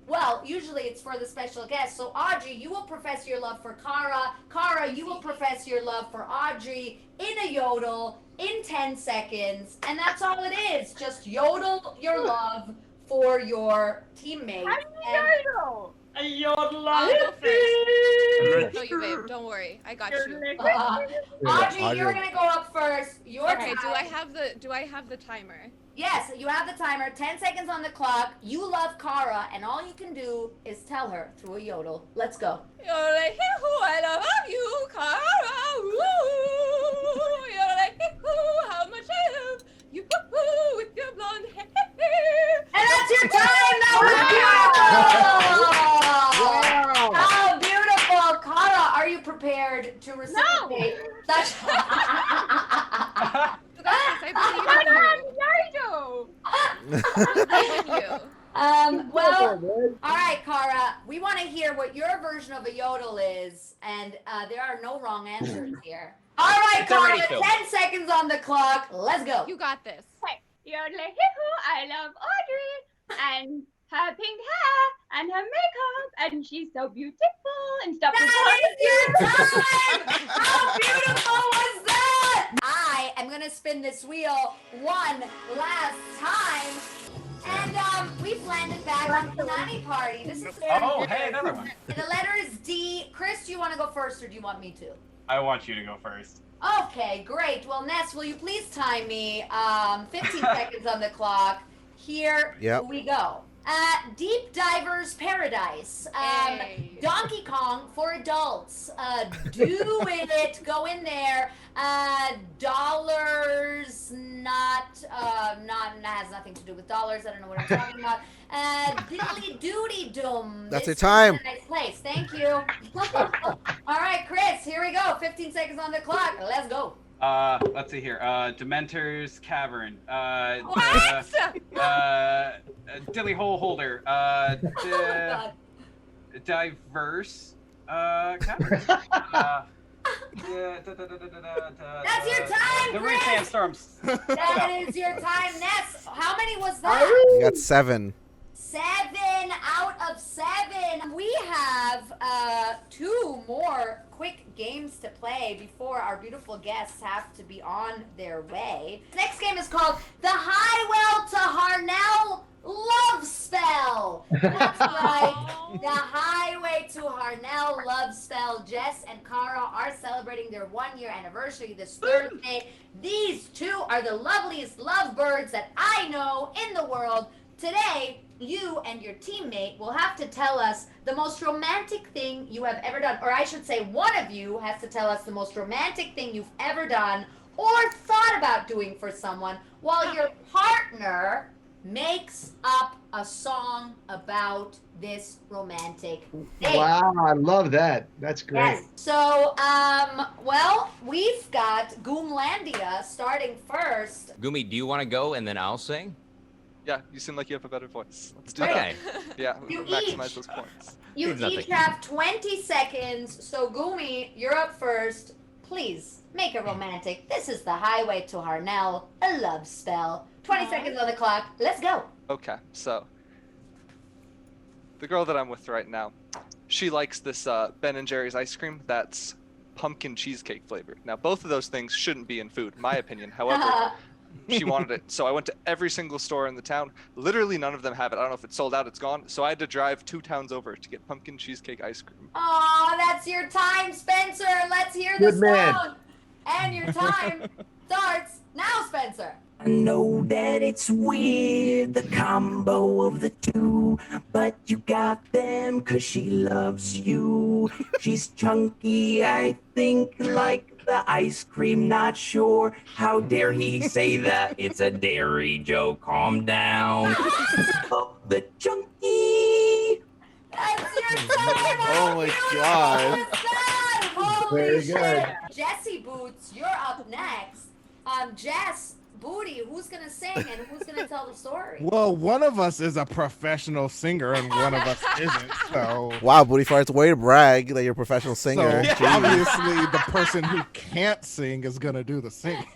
Well, usually it's for the special guest. So Audrey, you will profess your love for Cara. Cara, you will profess your love for Audrey in a yodel in 10 seconds. And that's all it is. Just yodel your love for your teammate. How do you yodel? A yodel. I'll go first. No, you babe. Don't worry. I got you. Audrey, you're gonna go up first. Your okay. time. Do I have the timer? Yes, you have the timer. 10 seconds on the clock. You love Cara, and all you can do is tell her through a yodel. Let's go. I love you, Cara. How much I love you with your blonde hair. And that's your time. That was beautiful. Wow. How beautiful. Cara, are you prepared to reciprocate? No. Well, all right, Cara, we want to hear what your version of a yodel is, and there are no wrong answers here. All right, Cara, 10 seconds on the clock. Let's go. You got this. Okay. I love Audrey and her pink hair and her makeup, and she's so beautiful and stuff. That is your time! How beautiful was that? I am going to spin this wheel one last time. And we've landed back on Punani Party. This is hey, another one. The letter is D. Chris, do you want to go first or do you want me to? I want you to go first. Okay, great. Well, Ness, will you please time me? 15 seconds on the clock. Here we go. Deep Divers Paradise. Donkey Kong for adults. Do it. Go in there. Dollars, not has nothing to do with dollars. I don't know what I'm talking about. Diddly Doody Doom. That's your time. Nice place. Thank you. All right, Chris, here we go. 15 seconds on the clock. Let's go. Let's see here. Dementor's Cavern. Dilly Hole Holder. Diverse. Cavern. That's your time, The Chris. Reef Sandstorms. That is your time, Ness. How many was that? You got 7. 7 out of 7. We have 2 more quick games to play before our beautiful guests have to be on their way. Next game is called The Highwell to Harnell Love Spell. That's right. The Highway to Harnell Love Spell. Jess and Cara are celebrating their 1-year anniversary this Thursday. These 2 are the loveliest lovebirds that I know in the world. Today, you and your teammate will have to tell us the most romantic thing you have ever done. Or I should say one of you has to tell us the most romantic thing you've ever done or thought about doing for someone while your partner makes up a song about this romantic thing. Wow, I love that. That's great. Yes. So, well, we've got Goomlandia starting first. Gumi, do you want to go and then I'll sing? Yeah, you seem like you have a better voice. Let's do Okay. that. Yeah, maximize those points. You each have 20 seconds. So, Gumi, you're up first. Please make it romantic. This is the Highway to Harnell, a love spell. 20 seconds on the clock. Let's go. Okay, so the girl that I'm with right now, she likes this Ben & Jerry's ice cream that's pumpkin cheesecake flavored. Now, both of those things shouldn't be in food, my opinion. However, she wanted it. So I went to every single store in the town. Literally none of them have it. I don't know if it's sold out, it's gone. So I had to drive 2 towns over to get pumpkin cheesecake ice cream. Oh, that's your time, Spencer. Let's hear the song. And your time starts now, Spencer. I know that it's weird, the combo of the two, but you got them 'cause she loves you. She's chunky, I think, like the ice cream, not sure. How dare he say that? It's a dairy joke, calm down. Oh, the chunky. That's your time. Oh my god. Holy Very shit. good. Jesse Boots, you're up next. Jess, Booty, who's gonna sing and who's gonna tell the story? Well, one of us is a professional singer and one of us isn't. So Wow, Booty Farts, way to brag that you're a professional singer. So obviously the person who can't sing is gonna do the singing.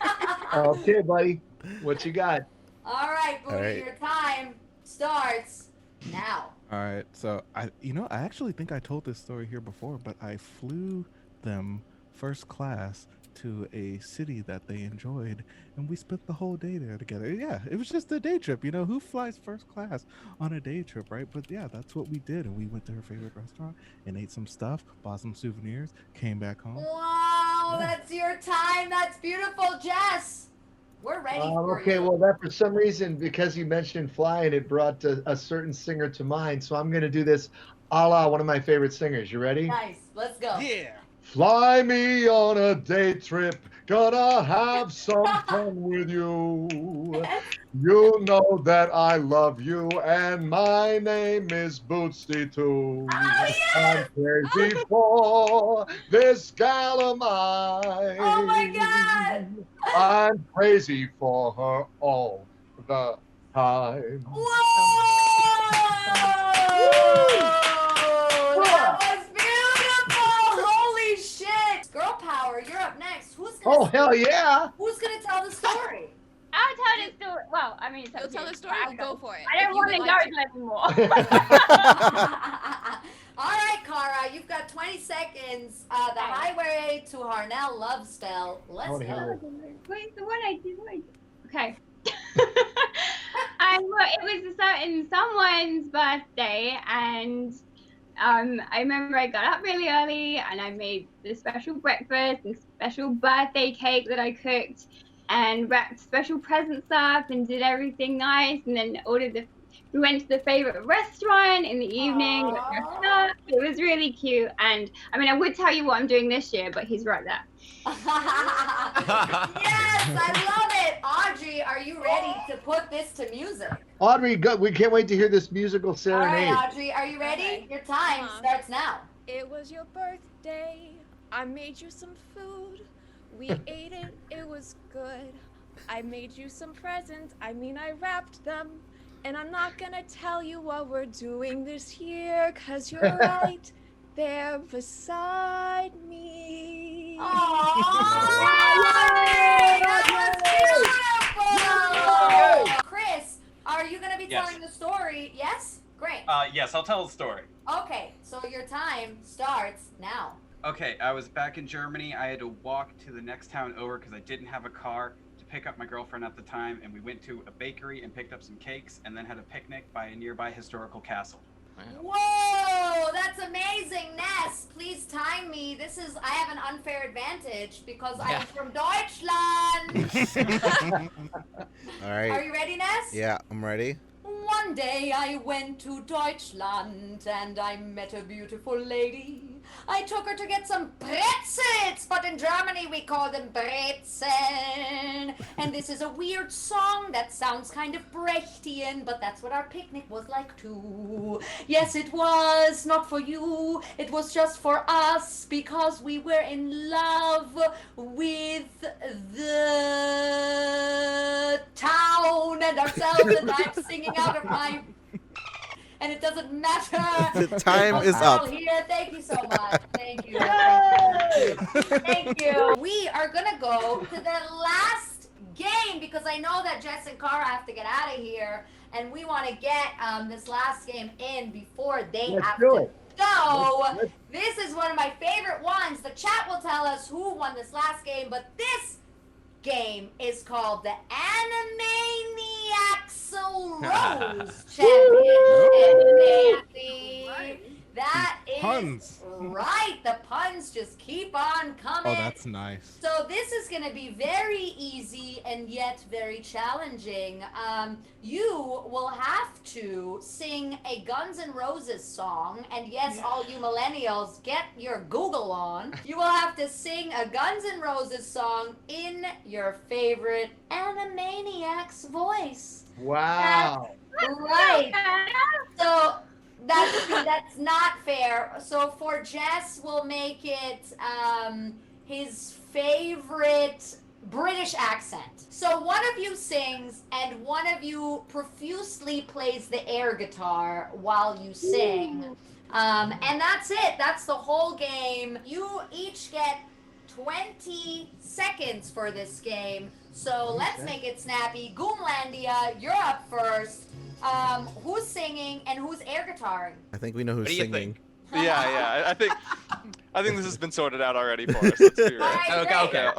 Okay, buddy. What you got? All right, Booty, All right. your time starts now. All right, so I actually think I told this story here before, but I flew them first class to a city that they enjoyed, and we spent the whole day there together. Yeah, it was just a day trip. You know, who flies first class on a day trip, right? But yeah, that's what we did, and we went to her favorite restaurant and ate some stuff, bought some souvenirs, came back home. Wow, that's your time. That's beautiful, Jess. We're ready for Okay, you. well, that for some reason, because you mentioned flying, it brought a certain singer to mind. So I'm going to do this a la one of my favorite singers. You ready? Nice. Let's go. Yeah. Fly me on a day trip, gonna have some fun with you. You know that I love you, and my name is Bootsy too. I'm crazy for this gal of mine. Oh my God! I'm crazy for her all the time. That was beautiful! Holy shit! Girl power, you're up next. Oh, hell yeah! Who's gonna tell the story? I'll tell the story. Well, I mean, You'll tell the story. Go for it. I don't If you want to would go like into anymore. All right, Cara, you've got 20 seconds. The highway to Harnell love spell. Let's wanna hear go. Wait, the one I did. Okay. Well, it was a certain someone's birthday, and I remember I got up really early and I made this special breakfast and special birthday cake that I cooked and wrapped special presents up and did everything nice, and then we went to the favorite restaurant in the evening. It was really cute, and I mean, I would tell you what I'm doing this year, but he's right there. Yes, I love it. Audrey, are you ready to put this to music? Audrey, good. We can't wait to hear this musical All serenade. right, Audrey, are you ready? Okay. Your time starts now. It was your birthday. I made you some food. We ate it. It was good. I made you some presents. I mean, I wrapped them. And I'm not gonna tell you what we're doing this year, 'cause you're right there beside me. That was beautiful! Chris, are you gonna be telling the story? Yes? Great. Yes, I'll tell the story. Okay, so your time starts now. Okay, I was back in Germany. I had to walk to the next town over because I didn't have a car to pick up my girlfriend at the time, and we went to a bakery and picked up some cakes and then had a picnic by a nearby historical castle. Whoa, that's amazing, Ness. Please time me. I have an unfair advantage because I'm from Deutschland. All right. Are you ready, Ness? Yeah, I'm ready. One day I went to Deutschland and I met a beautiful lady. I took her to get some pretzels, but in Germany we call them brezen. And this is a weird song that sounds kind of Brechtian, but that's what our picnic was like too. Yes, it was not for you, it was just for us, because we were in love with the town and ourselves, and I'm singing out of my... And it doesn't matter. The time is up. Here. Thank you so much. Thank you. Thank you. We are gonna go to the last game because I know that Jess and Cara have to get out of here, and we want to get this last game in before they have to go. This is one of my favorite ones. The chat will tell us who won this last game, but this game is called the Animianiac Rose Championship. That puns. Right, the puns just keep on coming. Oh, that's nice. So this is going to be very easy and yet very challenging. You will have to sing a Guns N' Roses song, and yes, all you millennials, get your Google on. You will have to sing a Guns N' Roses song in your favorite Animaniac's voice. Wow. Right. So that's not fair. So for Jess, we'll make it his favorite British accent. So one of you sings and one of you profusely plays the air guitar while you sing. And that's it. That's the whole game. You each get 20 seconds for this game. So let's make it snappy. Goomlandia, you're up first. Who's singing and who's air guitaring? I think we know who's singing. Yeah. I think this has been sorted out already for us. Let's be right. Okay.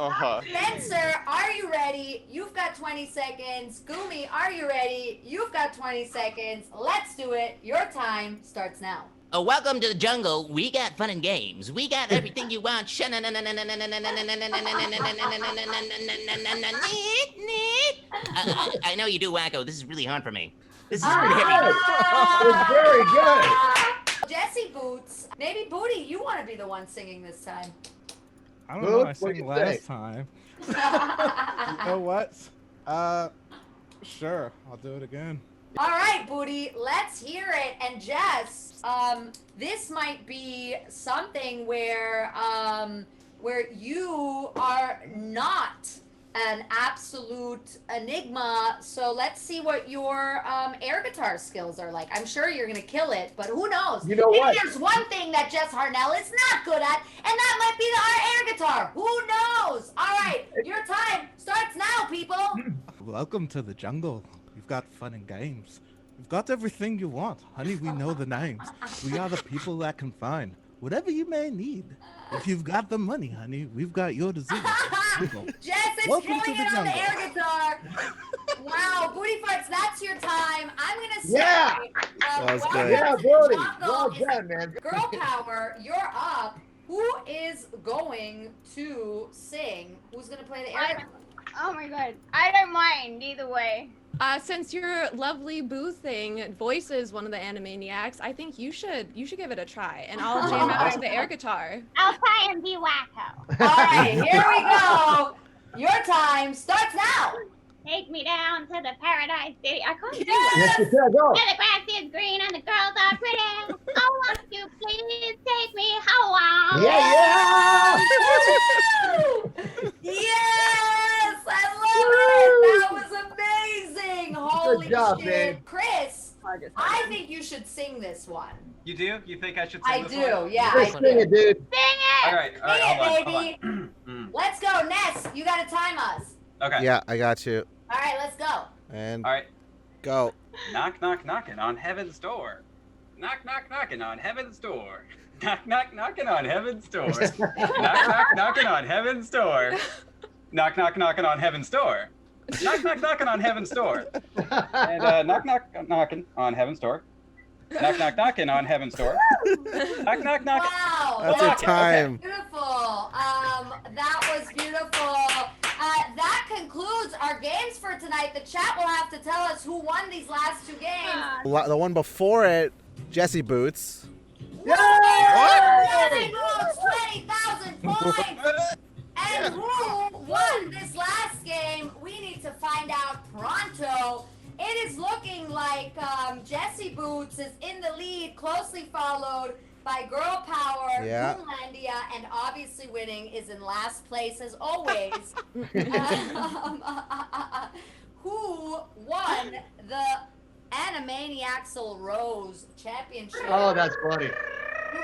Spencer, are you ready? You've got 20 seconds. Goomy, are you ready? You've got 20 seconds. Let's do it. Your time starts now. Welcome to the jungle. We got fun and games. We got everything you want. I know you do, Wakko. This is really hard for me. This is really heavy. It's very good. Jesse Boots, maybe Booty, you want to be the one singing this time. I don't know. I sang last time. You know what? Sure. I'll do it again. All right, Booty, let's hear it. And Jess, this might be something where you are not an absolute enigma. So let's see what your air guitar skills are like. I'm sure you're gonna kill it, but who knows? You know what? There's one thing that Jess Harnell is not good at, and that might be our air guitar. Who knows? All right, your time starts now, people. Welcome to the jungle. We've got fun and games. We've got everything you want. Honey, we know the names. We are the people that can find whatever you may need. If you've got the money, honey, we've got your disease. Jess is killing it on the air guitar. Wow, Booty Farts, that's your time. I'm going to say... Yeah! That was good. Yeah, Booty. Well done, man. Girl Power, you're up. Who is going to sing? Who's going to play the air guitar? Oh my god. I don't mind either way. Since your lovely Boo thing voices one of the Animaniacs, I think you should give it a try, and I'll jam out to the air guitar. I'll try and be Wakko. All right, here we go. Your time starts now. Take me down to the paradise city. I can't do it. Yes, you can, go. Where the grass is green and the girls are pretty. Oh, won't you please take me home? Yeah! Yes, I love it. That was amazing. Holy Good job, shit. babe. Chris, I think you should sing this one. You do? You think I should sing I this do, one? yeah. Just sing it, dude. Sing it! All right, Sing it, hold baby. on. Let's go, Ness. You got to time us. Okay. Yeah, I got you. All right, let's go. And All right. go. Knock, knock, knocking on heaven's door. Knock, knock, knocking on heaven's door. Knock, knock, knocking on heaven's door. Knock, knock, knocking on heaven's door. Knock, knock, knocking on heaven's door. Knock, knock, knocking on heaven's door. And knock, knock, knocking on heaven's door. Knock, knock, knocking on heaven's door. Knock, knock, knocking. Wow. That's your time. Beautiful. That was beautiful. That concludes our games for tonight. The chat will have to tell us who won these last two games. The one before it, Jesse Boots. Jesse Boots, 20,000 points. And who won this last game? We need to find out pronto. It is looking like Jesse Boots is in the lead, closely followed by Girl Power, Yeah. Goomlandia, and obviously winning is in last place as always. Who won the Animaniacs Rose Championship? Oh, that's funny.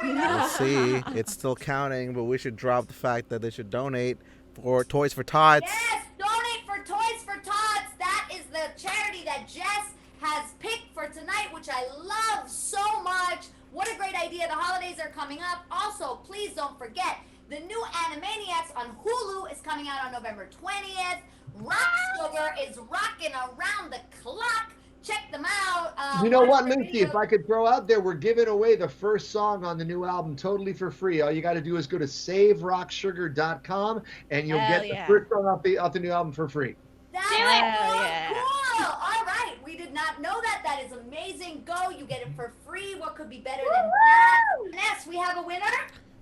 Let's see. It's still counting, but we should drop the fact that they should donate for Toys for Tots. Yes, donate for Toys for Tots. That is the charity that Jess has picked for tonight, which I love so much. What a great idea. The holidays are coming up. Also, please don't forget, the new Animaniacs on Hulu is coming out on November 20th. Rock Sugar is rocking around the clock. Check them out. You know what, Lucie? If I could throw out there, we're giving away the first song on the new album totally for free. All you got to do is go to saverocksugar.com and you'll get the first song off the new album for free. That's cool. All right. We did not know that. That is amazing. Go. You get it for free. What could be better than that? Ness, we have a winner?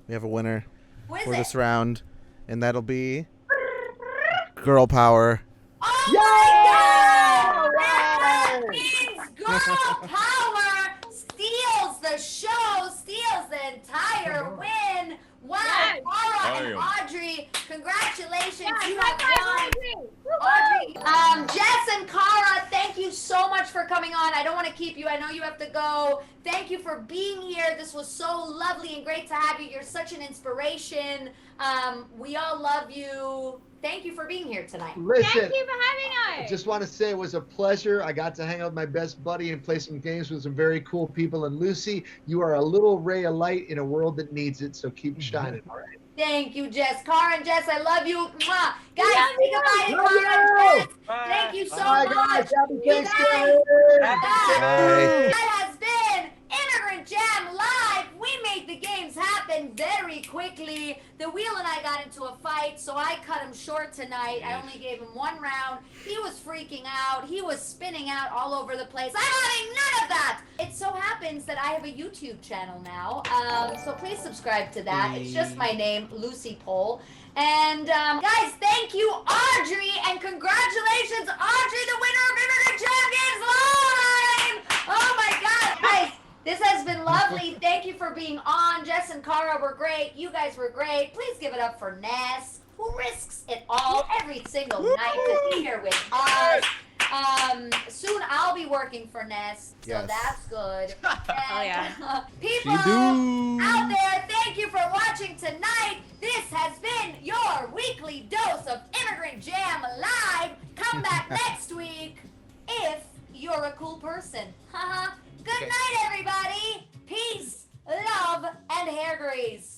We have a winner for this round, and that'll be Girl Power. Oh my God! That means Girl Power steals the show, steals the entire win. Wow, Cara and Audrey, congratulations. You have won. Audrey, Jess and Cara, thank you so much for coming on. I don't want to keep you. I know you have to go. Thank you for being here. This was so lovely and great to have you. You're such an inspiration. We all love you. Thank you for being here tonight. Listen, thank you for having us. I just want to say it was a pleasure. I got to hang out with my best buddy and play some games with some very cool people. And Lucie, you are a little ray of light in a world that needs it. So keep shining. All right. Thank you, Jess. Cara and Jess, I love you. Mwah. Guys, say goodbye to Cara and Jess. Thank you so much. Guys, happy You guys. Thanksgiving. That has been Immigrant Jam Live. We made the games happen very quickly. The Wheel and I got into a fight, so I cut him short tonight. I only gave him one round. He was freaking out. He was spinning out all over the place. I'm having none of that. It so happens that I have a YouTube channel now, so please subscribe to that. It's just my name, Lucie Pohl. And guys, thank you, Audrey, and congratulations, Audrey, the winner of Immigrant Jam Games Live! Oh my God, guys. This has been lovely. Thank you for being on. Jess and Cara were great. You guys were great. Please give it up for Ness, who risks it all every single night to be here with us. Soon I'll be working for Ness, so that's good. And, people out there, thank you for watching tonight. This has been your weekly dose of Immigrant Jam Live. Come back next week if you're a cool person. Good night, everybody. Peace, love, and hair grease.